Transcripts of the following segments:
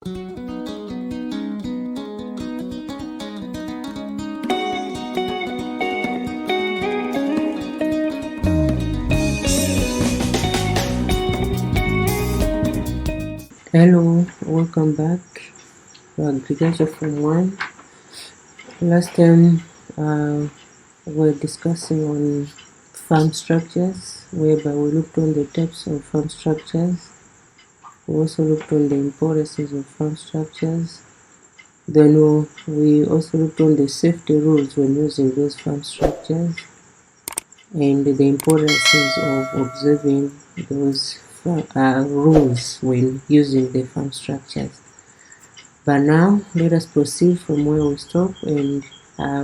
Hello, welcome back to Agriculture Form 1. Last time we're discussing on farm structures, whereby we looked on the types of farm structures. We also looked on the importances of farm structures. Then we also looked on the safety rules when using those farm structures and the importances of observing those rules when using the farm structures. But now let us proceed from where we stopped, and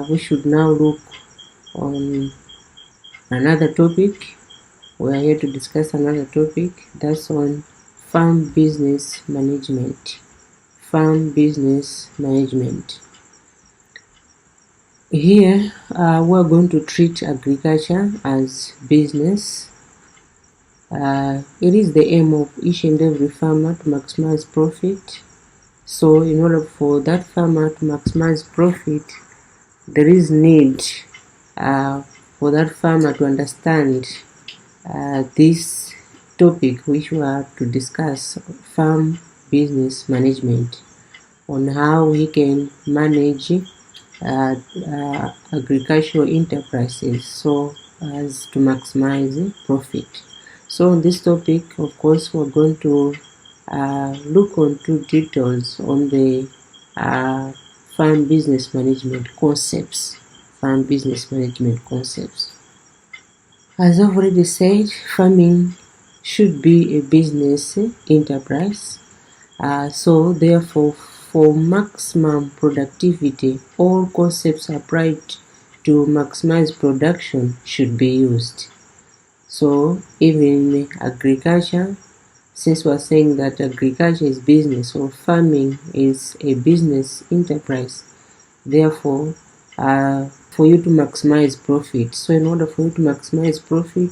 we should now look on another topic. We are here to discuss another topic, that's on farm business management. Farm business management. Here we're going to treat agriculture as business. It is the aim of each and every farmer to maximize profit. So in order for that farmer to maximize profit, there is need for that farmer to understand this topic which we are to discuss, farm business management, on how he can manage agricultural enterprises so as to maximize profit. So on this topic, of course, we're going to look into details on the farm business management concepts. Farm business management concepts. As I've already said, farming should be a business enterprise. So therefore, for maximum productivity, all concepts applied to maximize production should be used. So even in agriculture, since we're saying that agriculture is business or farming is a business enterprise, therefore for you to maximize profit, so in order for you to maximize profit,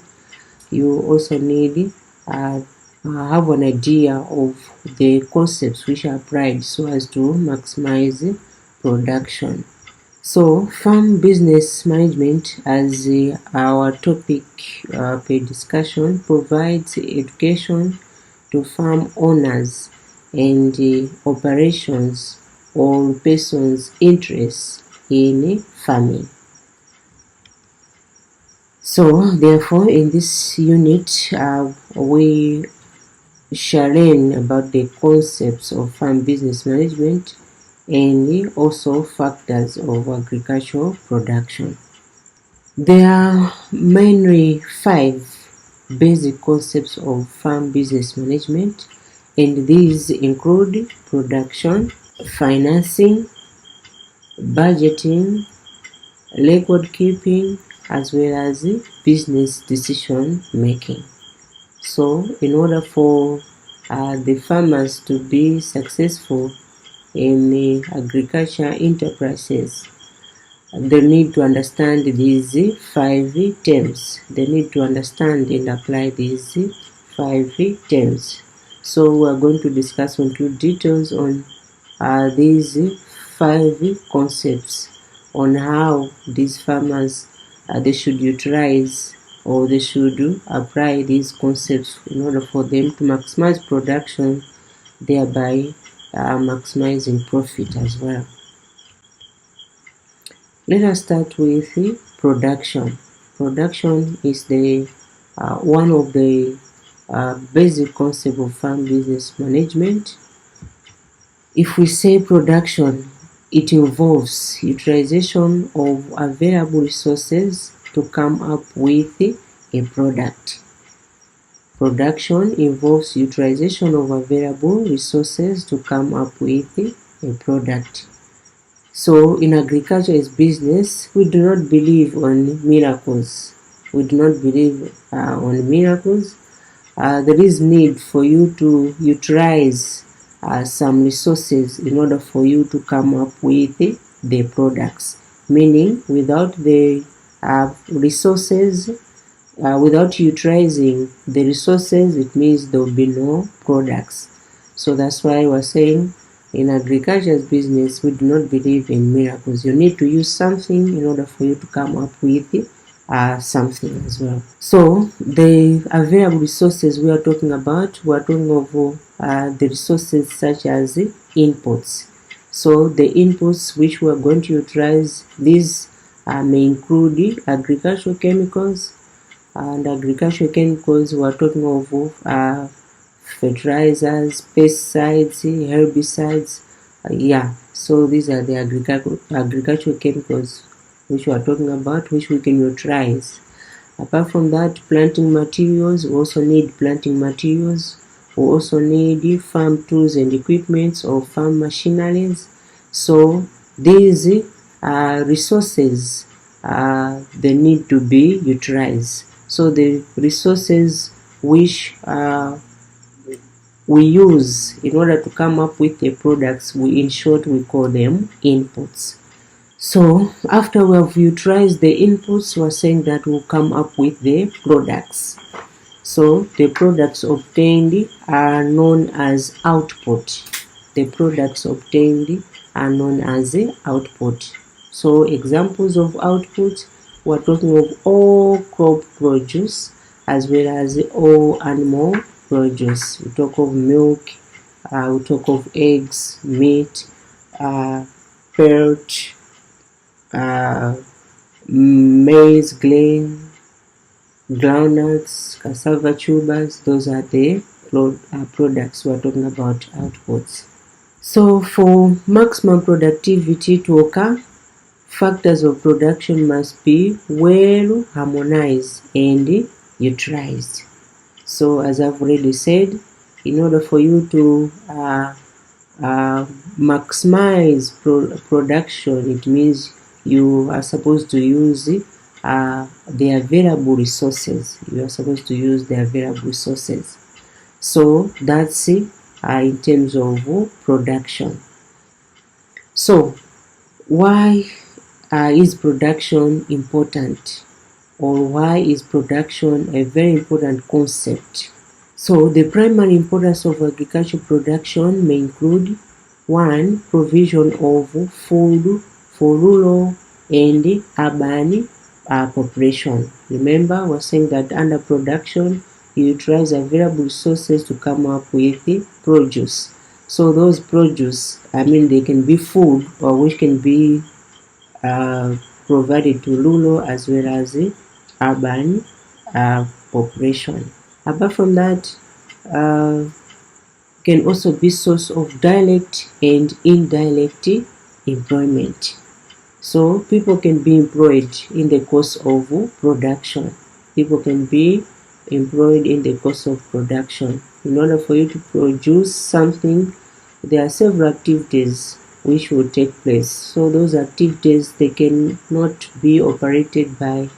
you also need have an idea of the concepts which are applied so as to maximize production. So farm business management, as our topic per discussion, provides education to farm owners and operations or persons' interests in farming. So therefore, in this unit, we shall learn about the concepts of farm business management and also factors of agricultural production. There are mainly 5 basic concepts of farm business management, and these include production, financing, budgeting, record keeping, as well as business decision making. So in order for the farmers to be successful in agriculture enterprises, they need to understand these 5 terms. They need to understand and apply these 5 terms. So we are going to discuss into details on these 5 concepts, on how these farmers they should utilize or they should apply these concepts in order for them to maximize production, thereby maximizing profit as well. Let us start with production. Production is the one of the basic concepts of farm business management. If we say production, it involves utilization of available resources to come up with a product. Production involves utilization of available resources to come up with a product. So in agriculture as business, we do not believe on miracles. We do not believe on miracles. There is need for you to utilize some resources in order for you to come up with the products. Meaning, without the resources, without utilizing the resources, it means there will be no products. So that's why we're saying in agriculture's business, we do not believe in miracles. You need to use something in order for you to come up with something as well. So the available resources we are talking about, we are talking of the resources such as inputs. So the inputs which we are going to utilize, these may include agricultural chemicals, and agricultural chemicals we are talking of fertilizers, pesticides, herbicides. So these are the agricultural chemicals which we are talking about, which we can utilize. Apart from that, planting materials, we also need planting materials. We also need farm tools and equipment or farm machineries. So these resources they need to be utilized. So the resources which we use in order to come up with the products, in short we call them inputs. So after we have utilized the inputs, we're saying that we'll come up with the products. So the products obtained are known as output. The products obtained are known as output. So examples of output, we're talking of all crop produce as well as all animal produce. We talk of milk, we talk of eggs, meat, perch, maize, grain, groundnuts, cassava tubers. Those are the products we are talking about, outputs. So for maximum productivity to occur, factors of production must be well harmonized and utilized. So as I've already said, in order for you to maximize production, it means you are supposed to use the available resources. You are supposed to use the available resources. So that's it in terms of production. So why is production important, or why is production a very important concept? So the primary importance of agricultural production may include: 1. Provision of food for rural and urban population. Remember, we're saying that under production, you utilize available resources to come up with the produce. So those produce, they can be food, or which can be provided to rural as well as urban population. Apart from that, can also be source of direct and indirect employment. So people can be employed in the course of production. People can be employed in the course of production. In order for you to produce something, there are several activities which will take place. So those activities, they cannot be operated by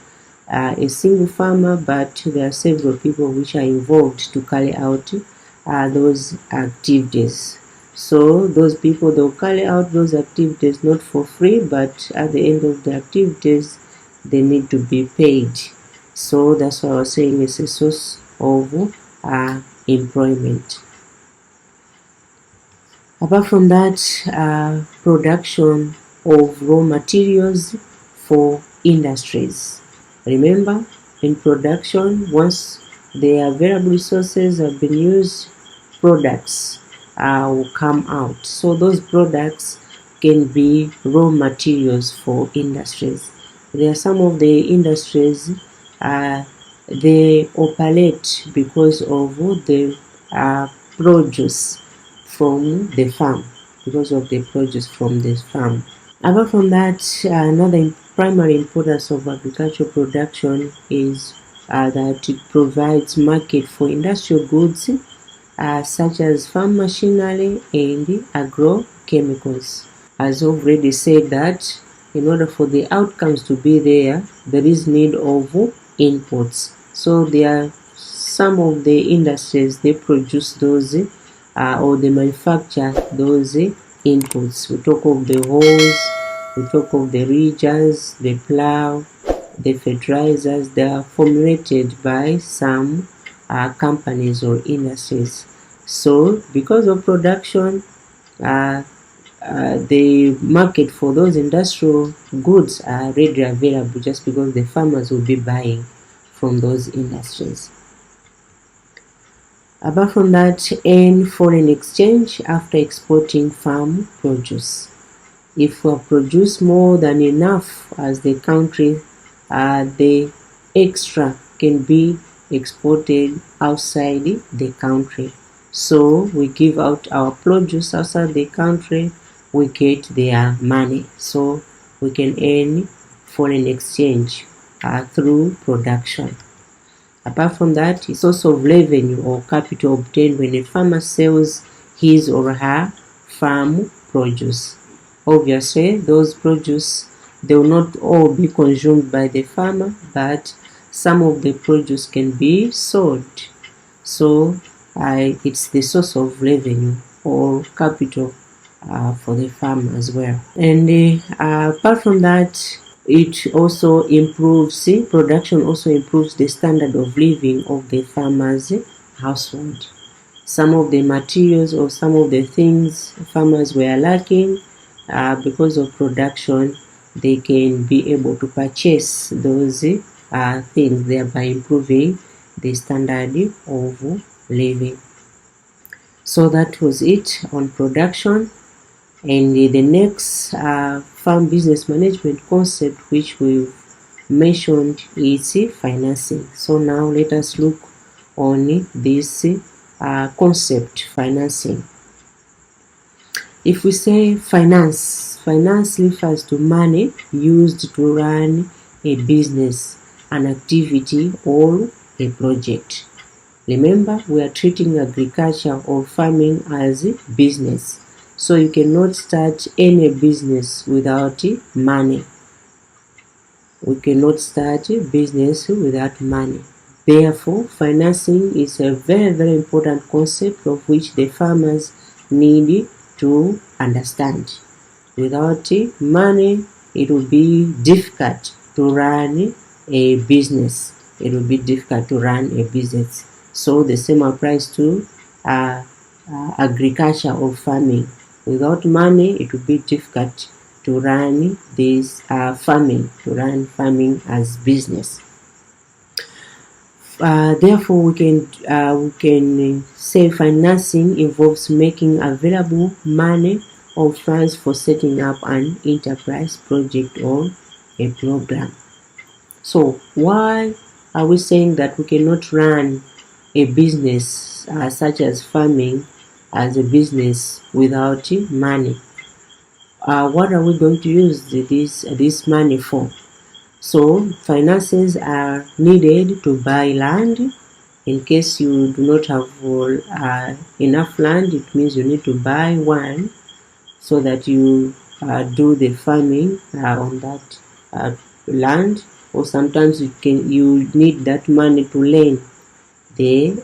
a single farmer, but there are several people which are involved to carry out those activities. So those people, they'll carry out those activities not for free, but at the end of the activities, they need to be paid. So that's why I was saying it's a source of employment. Apart from that, production of raw materials for industries. Remember, in production, once the available resources have been used, products will come out. So those products can be raw materials for industries. There are some of the industries they operate because of the produce from the farm, because of the produce from the farm. Apart from that, another primary importance of agricultural production is that it provides market for industrial goods such as farm machinery and agrochemicals. As I've already said that in order for the outcomes to be there is need of inputs. So there are some of the industries, they produce those or they manufacture those inputs. We talk of the hose, we talk of the ridges, the plow, the fertilizers. They are formulated by some companies or industries. So because of production, the market for those industrial goods are readily available just because the farmers will be buying from those industries. Apart from that, earn foreign exchange after exporting farm produce. If we produce more than enough as the country, the extra can be exported outside the country. So we give out our produce outside the country, we get their money. So we can earn foreign exchange through production. Apart from that, it's also revenue or capital obtained when a farmer sells his or her farm produce. Obviously, those produce, they will not all be consumed by the farmer, but some of the produce can be sold. So it's the source of revenue or capital for the farm as well. And apart from that, it also improves, production also improves the standard of living of the farmer's household. Some of the materials or some of the things farmers were lacking, because of production, they can be able to purchase those things, thereby improving the standard of living. So that was it on production. And the next farm business management concept which we've mentioned is financing. So now let us look on this concept, financing. If we say finance refers to money used to run a business, an activity, or a project. Remember, we are treating agriculture or farming as a business. So you cannot start any business without money. We cannot start a business without money. Therefore, financing is a very, very important concept of which the farmers need to understand. Without money, it will be difficult to run a business. It will be difficult to run a business. So the same applies to agriculture or farming. Without money, it will be difficult to run this farming as business. Therefore, we can say financing involves making available money or funds for setting up an enterprise, project, or a program. So why are we saying that we cannot run a business such as farming as a business without money? What are we going to use this money for? So finances are needed to buy land. In case you do not have enough land, it means you need to buy one so that you do the farming on that land. Or sometimes you need that money to lend the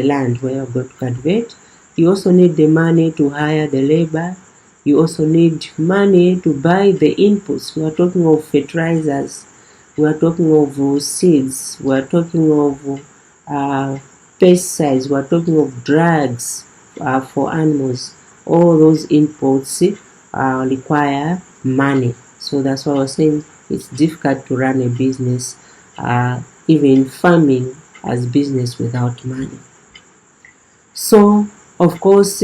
land where you're going to cultivate. You also need the money to hire the labor. You also need money to buy the inputs. We are talking of fertilizers, we are talking of seeds, we are talking of pesticides, we are talking of drugs for animals. All those inputs require money. So that's why I was saying it's difficult to run a business, even farming as business, without money. So of course,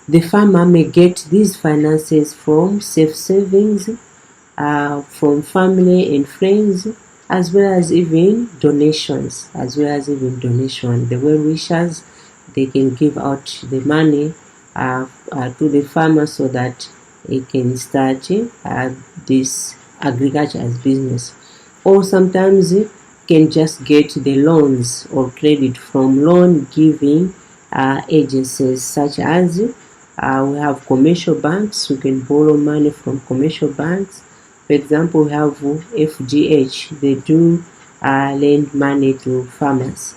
the farmer may get these finances from safe savings, from family and friends, as well as even donations. The well-wishers, they can give out the money to the farmer so that he can start this agriculture as business. Or sometimes can just get the loans or credit from loan giving agencies, such as we have commercial banks. We can borrow money from commercial banks. For example, we have FGH. They do lend money to farmers.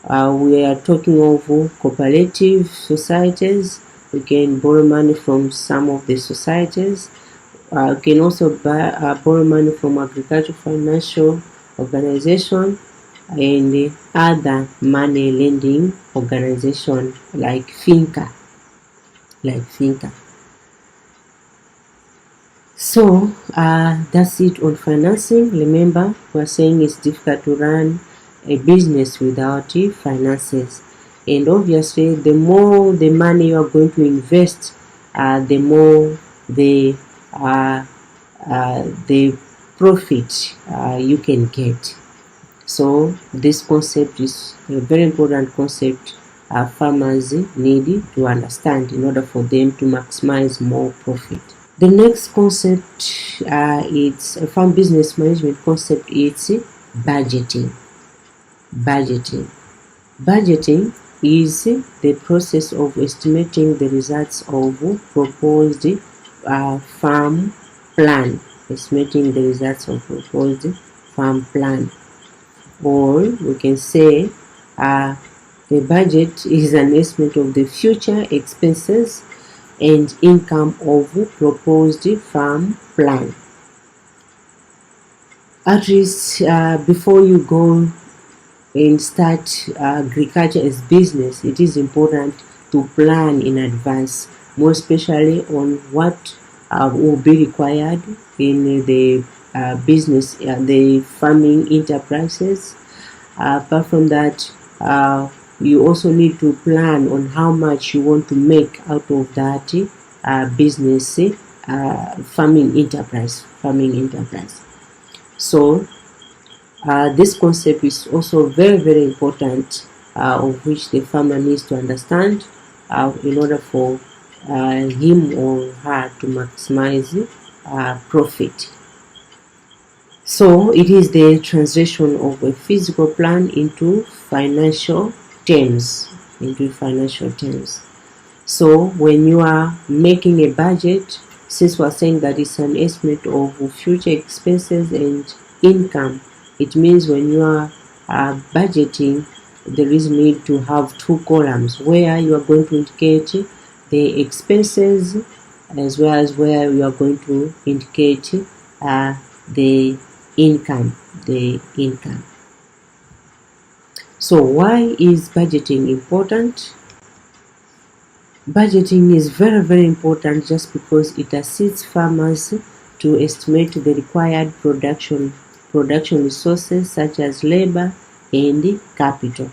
We are talking of cooperative societies. We can borrow money from some of the societies. We can also borrow money from agricultural financial organization and other money lending organization like Finca. like thinker. So that's it on financing. Remember, we're saying it's difficult to run a business without finances, and obviously the more the money you are going to invest, the more the profit you can get. So this concept is a very important concept farmers need to understand in order for them to maximize more profit. The next concept, it's a farm business management concept. It's budgeting. Budgeting is the process of estimating the results of proposed farm plan. Estimating the results of proposed farm plan, or we can say the budget is an estimate of the future expenses and income of proposed farm plan. At least before you go and start agriculture as business, it is important to plan in advance, more especially on what will be required in the business, the farming enterprises. Apart from that, you also need to plan on how much you want to make out of that business farming enterprise. So this concept is also very important, of which the farmer needs to understand in order for him or her to maximize profit. So it is the translation of a physical plan into financial terms. So when you are making a budget, since we are saying that it's an estimate of future expenses and income, it means when you are budgeting, there is need to have two columns where you are going to indicate the expenses, as well as where you are going to indicate the income. So why is budgeting important? Budgeting is very important just because it assists farmers to estimate the required production resources such as labor and capital.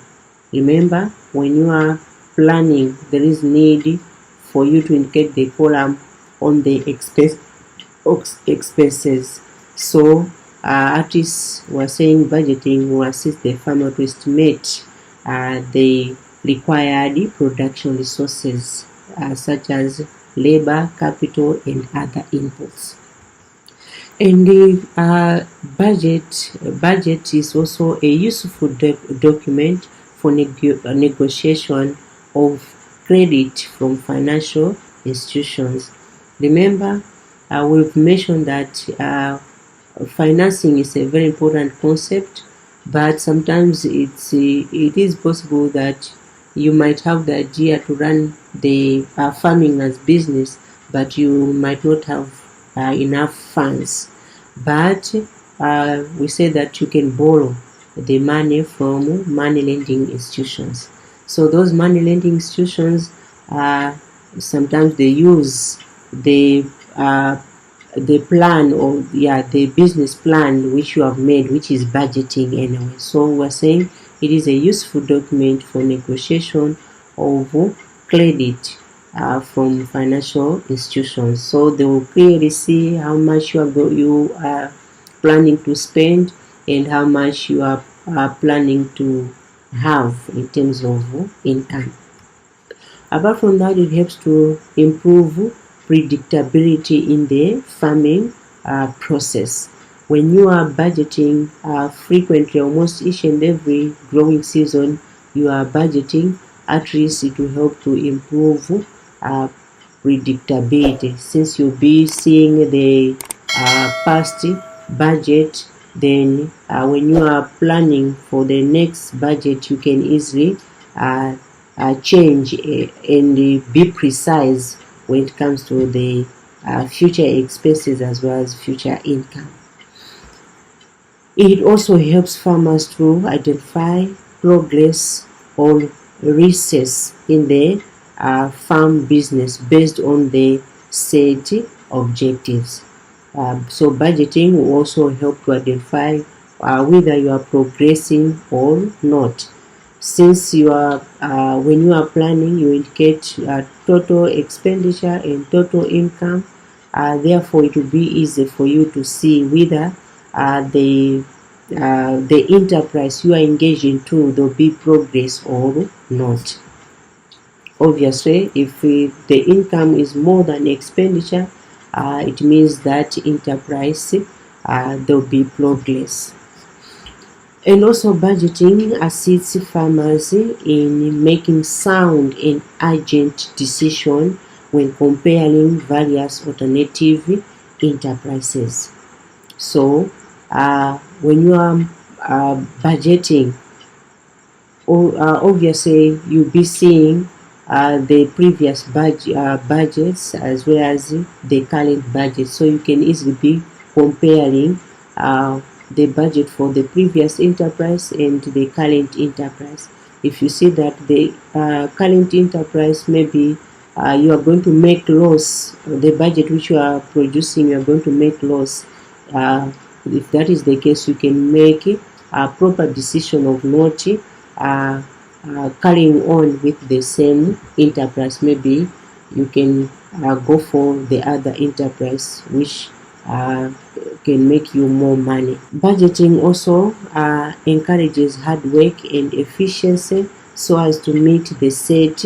Remember, when you are planning, there is need for you to indicate the column on the expenses. So artists were saying budgeting will assist the farmer to estimate the required production resources such as labor, capital, and other inputs. And the budget is also a useful document for negotiation of credit from financial institutions. Remember, we've mentioned that financing is a very important concept, but sometimes it is possible that you might have the idea to run the farming as business, but you might not have enough funds. But we say that you can borrow the money from money lending institutions. So those money lending institutions, sometimes they use the plan, or the business plan which you have made, which is budgeting anyway. So we're saying it is a useful document for negotiation of credit from financial institutions. So they will clearly see how much you are planning to spend and how much you are planning to have in terms of income. Apart from that, it helps to improve predictability in the farming process. When you are budgeting frequently, almost each and every growing season, you are budgeting, at least it will help to improve predictability, since you'll be seeing the past budget. Then when you are planning for the next budget, you can easily change and be precise when it comes to the future expenses as well as future income. It also helps farmers to identify progress or risks in the farm business based on the set objectives. So budgeting will also help to identify whether you are progressing or not. Since you are when you are planning, you indicate total expenditure and total income. Therefore, it will be easy for you to see whether the enterprise you are engaged into there will be progress or not. Obviously, if the income is more than expenditure, it means that enterprise there will be progress. And also budgeting assists farmers in making sound and urgent decisions when comparing various alternative enterprises. So when you are budgeting, obviously you'll be seeing the previous budgets as well as the current budget, so you can easily be comparing the budget for the previous enterprise and the current enterprise. If you see that the current enterprise, maybe you are going to make loss, the budget which you are producing, you are going to make loss. If that is the case, you can make a proper decision of not carrying on with the same enterprise. Maybe you can go for the other enterprise which can make you more money. Budgeting also encourages hard work and efficiency so as to meet the set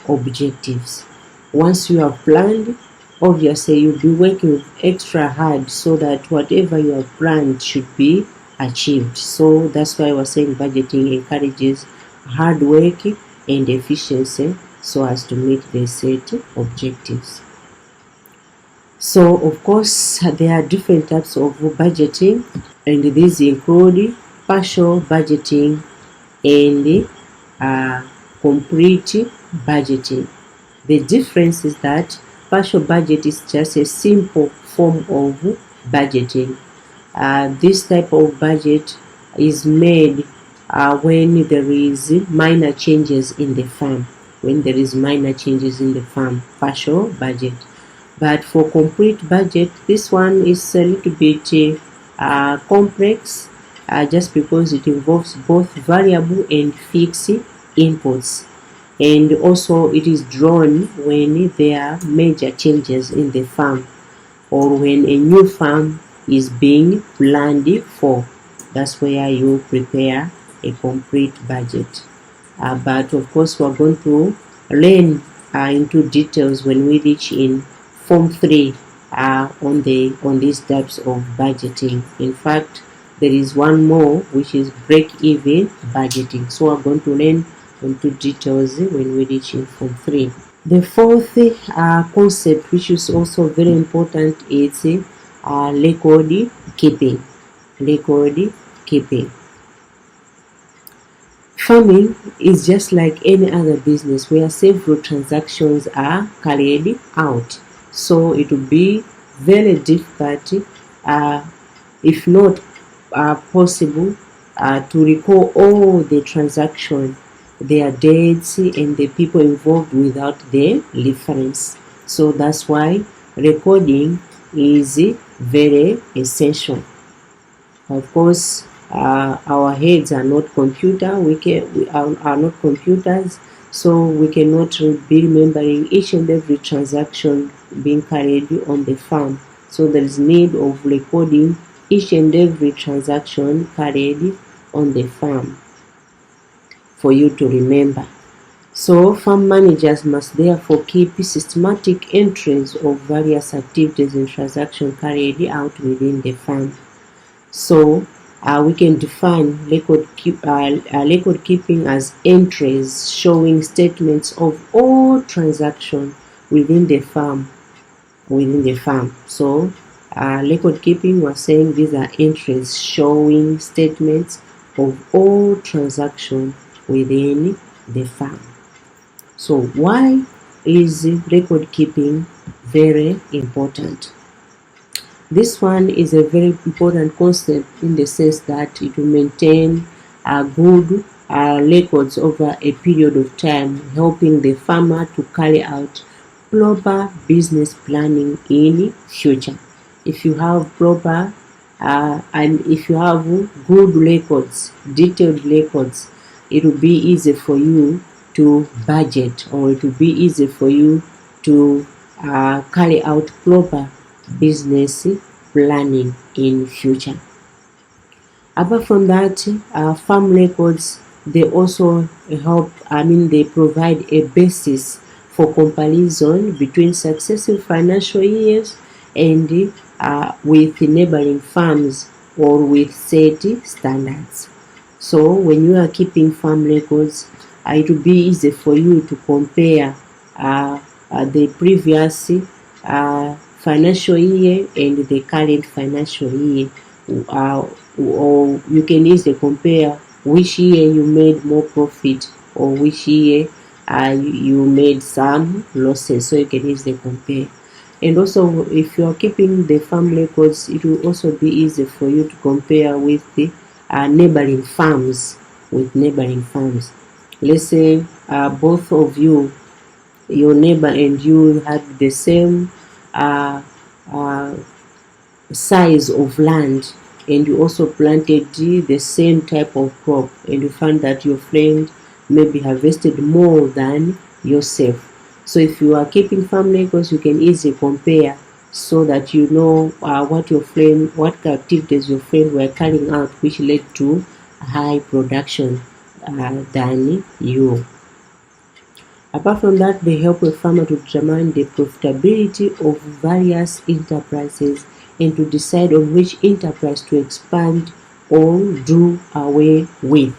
objectives. Once you have planned, obviously you'll be working extra hard so that whatever you have planned should be achieved. So that's why we're saying budgeting encourages hard work and efficiency so as to meet the set objectives. So of course there are different types of budgeting, and these include partial budgeting and complete budgeting. The difference is that partial budget is just a simple form of budgeting. This type of budget is made when there is minor changes in the farm. When there is minor changes in the farm, partial budget. But for complete budget, this one is a little bit complex, just because it involves both variable and fixed inputs, and also it is drawn when there are major changes in the farm or when a new farm is being planned for. That's where you prepare a complete budget. But of course we're going to learn into details when we reach in Form 3 on these types of budgeting. In fact, there is one more which is break-even budgeting. So we're going to learn into details when we reach in Form 3. The fourth concept, which is also very important, is record keeping. Record keeping. Farming is just like any other business where several transactions are carried out. So it will be very difficult, if not possible, to recall all the transactions, their dates, and the people involved without the reference. So that's why recording is very essential. Of course, our heads are not are not computers, so we cannot be remembering each and every transaction being carried on the farm. So there is need of recording each and every transaction carried on the farm for you to remember. So farm managers must therefore keep systematic entries of various activities and transactions carried out within the farm. So we can define record keeping as entries showing statements of all transactions within the farm. So record keeping, we're saying these are entries showing statements of all transactions within the farm. So why is record keeping very important? This one is a very important concept in the sense that it will maintain a good records over a period of time, helping the farmer to carry out proper business planning in future. If you have proper and if you have good records, detailed records, it will be easy for you to budget, or it will be easy for you to carry out proper business planning in future. Apart from that, farm records, they also help, they provide a basis for comparison between successive financial years and with neighboring farms or with set standards. So when you are keeping farm records, it will be easy for you to compare the previous financial year and the current financial year, or you can easily compare which year you made more profit or which year you made some losses, so you can easily compare. And also, if you are keeping the farm records, it will also be easy for you to compare with the neighboring farms. Let's say both of you, your neighbor and you, had the same size of land, and you also planted the same type of crop, and you find that your friend maybe harvested more than yourself. So if you are keeping farm records, you can easily compare, so that you know what activities your friend were carrying out, which led to high production than you. Apart from that, they help a farmer to determine the profitability of various enterprises and to decide on which enterprise to expand or do away with.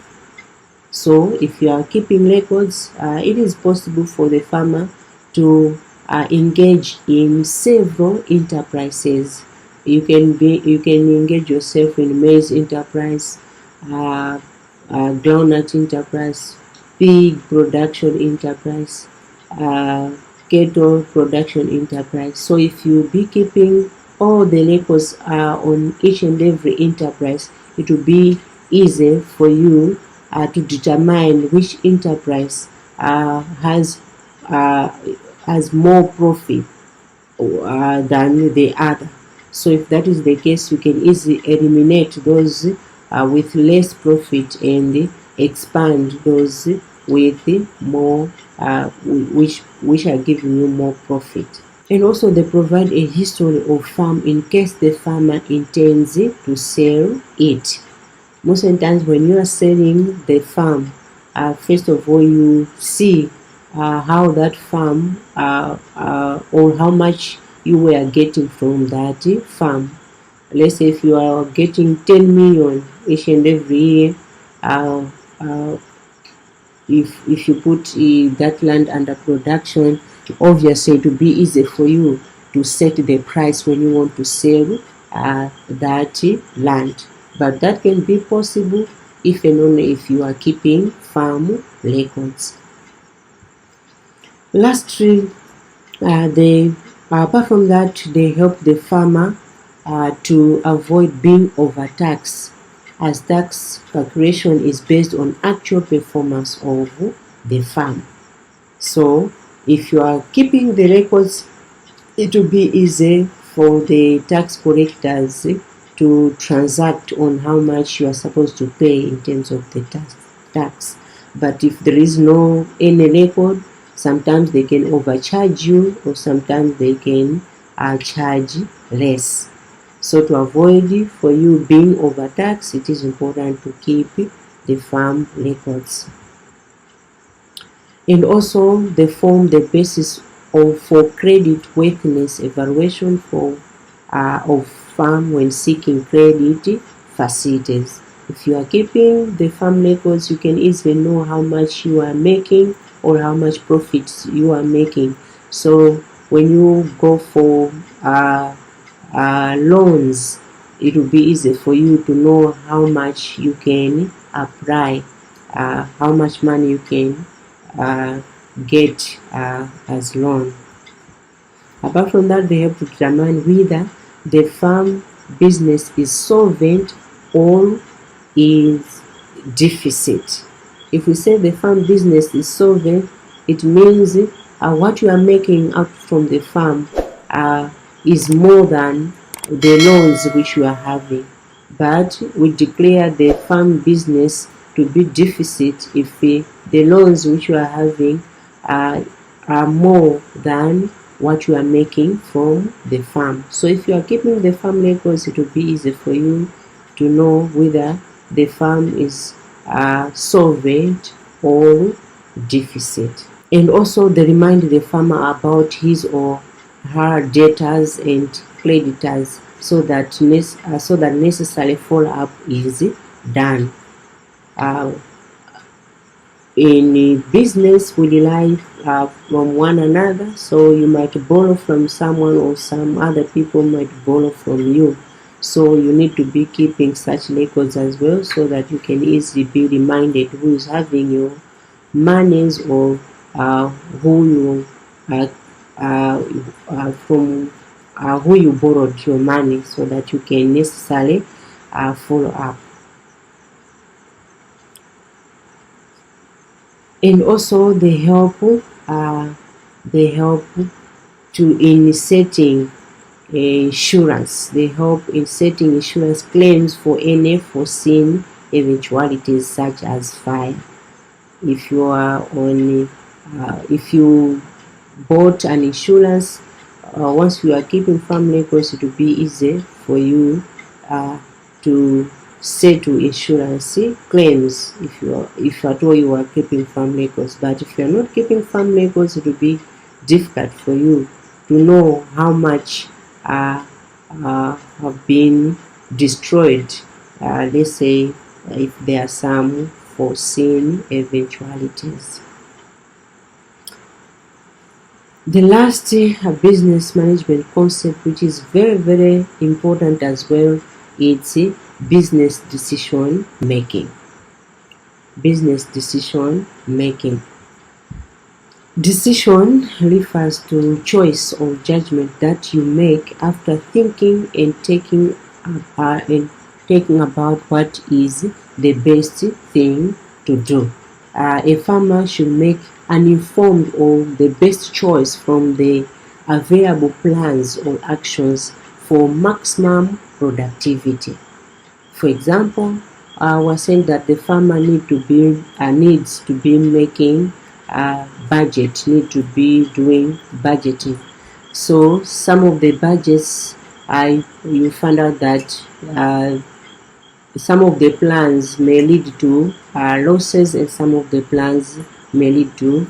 So if you are keeping records, it is possible for the farmer to engage in several enterprises. You can engage yourself in maize enterprise, groundnut enterprise, pig production enterprise, cattle production enterprise. So if you be keeping all the records on each and every enterprise, it will be easy for you to determine which enterprise has more profit than the other. So if that is the case, you can easily eliminate those with less profit and expand those with more which are giving you more profit. And also they provide a history of farm in case the farmer intends to sell it. Most of the times when you are selling the farm, first of all you see how that farm or how much you were getting from that farm. Let's say if you are getting 10 million each and every year, if you put that land under production, obviously it will be easy for you to set the price when you want to sell that land. But that can be possible if and only if you are keeping farm records. Lastly, apart from that, they help the farmer to avoid being overtaxed, as tax calculation is based on actual performance of the farm. So if you are keeping the records, it will be easy for the tax collectors to transact on how much you are supposed to pay in terms of the tax. But if there is no any record, sometimes they can overcharge you, or sometimes they can charge less. So to avoid for you being overtaxed, it is important to keep the farm records. And also they form the basis for credit worthiness evaluation of farm when seeking credit facilities. If you are keeping the farm records, you can easily know how much you are making or how much profits you are making. So when you go for loans, it will be easy for you to know how much you can apply, how much money you can get as loan. Apart from that, they help to determine whether the farm business is solvent or is deficit. If we say the farm business is solvent, it means what you are making out from the farm is more than the loans which you are having. But we declare the farm business to be deficit if the loans which you are having are more than what you are making from the farm. So if you are keeping the farm records, it will be easy for you to know whether the farm is solvent or deficit. And also they remind the farmer about his or her debtors and creditors, so that necessary follow-up is done. In business, we rely from one another, so you might borrow from someone or some other people might borrow from you. So you need to be keeping such records as well, so that you can easily be reminded who is having your monies or who you borrowed your money, so that you can necessarily follow up. And also they help to in setting insurance. They help in setting insurance claims for any foreseen eventualities such as fire. If you are on if you bought an insurance, once you are keeping farm records, it will be easy for you to settle insurance claims if at all you are keeping farm records. But if you are not keeping farm records, it will be difficult for you to know how much have been destroyed. Let's say if there are some foreseen eventualities. The last business management concept, which is very, very important as well, it's business decision making. Business decision making. Decision refers to choice or judgment that you make after thinking and taking about what is the best thing to do. A farmer should make an informed or the best choice from the available plans or actions for maximum productivity. For example, we're saying that the farmer needs to be making budget, need to be doing budgeting. So some of the budgets, you find out that some of the plans may lead to losses, and some of the plans may lead to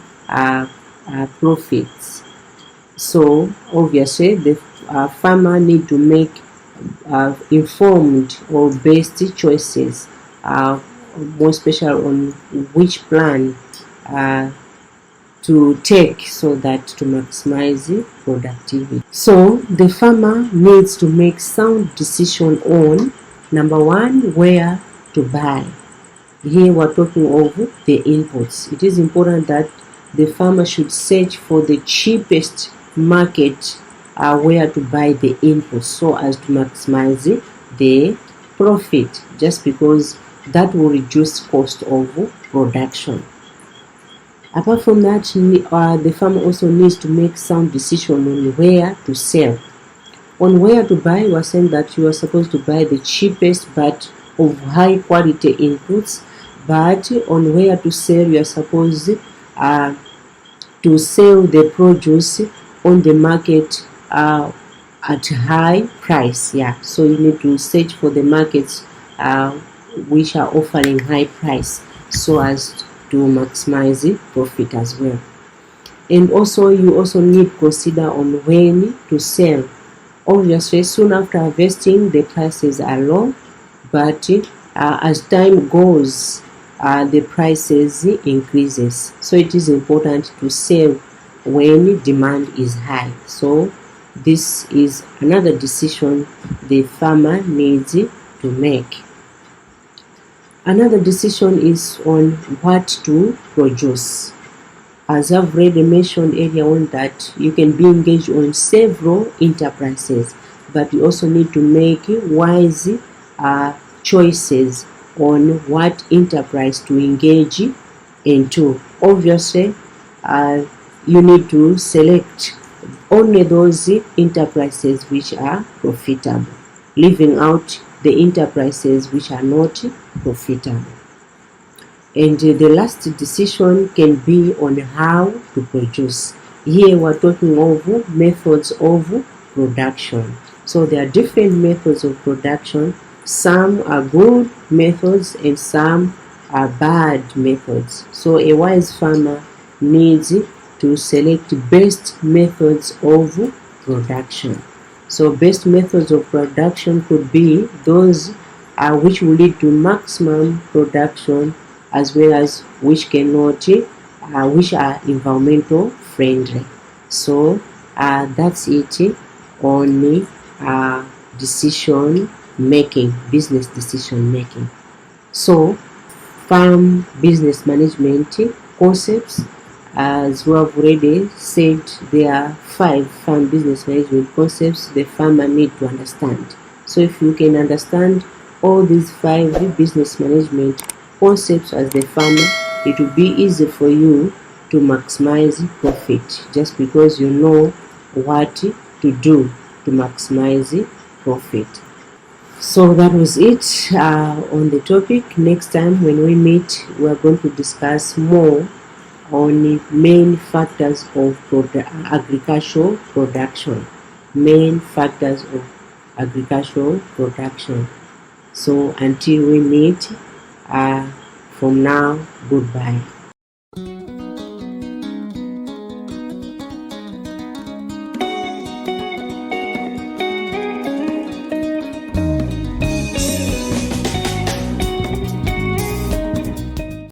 profits. So obviously the farmer need to make informed or best choices, more special on which plan to take, so that to maximize productivity. So the farmer needs to make sound decision on, number one, where to buy. Here we're talking of the inputs. It is important that the farmer should search for the cheapest market where to buy the inputs, so as to maximize the profit, just because that will reduce cost of production. Apart from that, the farmer also needs to make sound decision on where to sell. On where to buy, we're saying that you are supposed to buy the cheapest but of high quality inputs. But on where to sell, you are supposed to sell the produce on the market at high price. Yeah, so you need to search for the markets which are offering high price, so as to maximize profit as well. And also you also need to consider on when to sell. Obviously, soon after harvesting, the prices are low, but as time goes, the prices increases. So it is important to sell when demand is high. So this is another decision the farmer needs to make. Another decision is on what to produce. As I've already mentioned earlier on, that you can be engaged on several enterprises, but you also need to make wise choices on what enterprise to engage into. Obviously, you need to select only those enterprises which are profitable, leaving out the enterprises which are not profitable. And the last decision can be on how to produce. Here we're talking of methods of production. So there are different methods of production. Some are good methods and some are bad methods. So a wise farmer needs to select best methods of production. So best methods of production could be those which will lead to maximum production, as well as which cannot, which are environmental friendly. So that's it on decision making, business decision making. So farm business management concepts, as we have already said, there are 5 farm business management concepts the farmer need to understand. So if you can understand all these 5 business management concepts as the farmer, it will be easy for you to maximize profit, just because you know what to do to maximize profit. So that was it on the topic. Next time when we meet, we are going to discuss more on the main factors of agricultural production. Main factors of agricultural production. So until we meet, from now, goodbye.